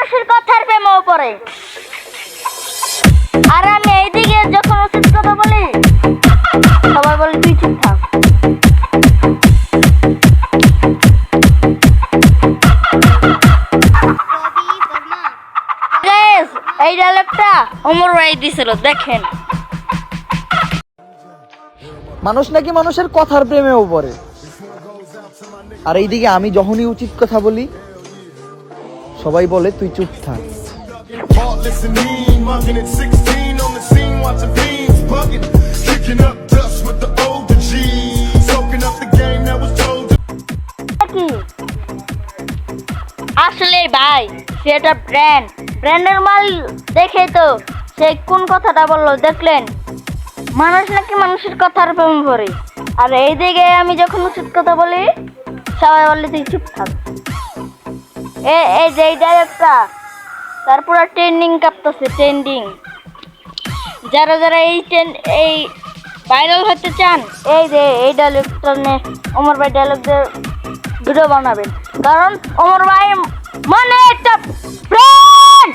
মানুষের কথার প্রেমেও পড়ে। আর আমি এইদিকে যখন উচিত কথা বলি সবাই বলে তুই চুপ থাক। Guys, এই ডায়লগটা ওমর ভাই দিছিল, দেখেন। মানুষ নাকি মানুষের কথার প্রেমেও পড়ে, আর এইদিকে আমি যখনই উচিত কথা বলি সবাই বলে তুই চুপ থাক। Heartless and mean, mugging at 16 on the scene, watching fiends bugging, kicking up dust with the older G's, soaking up the game that was told to. কি আসলে ভাই সেটা ব্র্যান্ডের মাল দেখে তো সে কোন কথাটা বললো দেখলেন, মানুষ নাকি মানুষের কথার প্রেমে পড়ে। আর এইদিকে আমি যখন উচিত কথা বলি সবাই বলে তুই চুপ থাক। এই যে এই ডায়লগটা তারপরে ট্রেন্ডিং কাঁপতেছে, ট্রেন্ডিং। যারা যারা এই ভাইরাল হতে চান এই যে এই ডায়লগটা নিয়ে ওমর ভাই ডায়লগ দিয়ে ভিডিও বানাবেন, কারণ ওমর ভাই মানে একটা ব্র্যান্ড।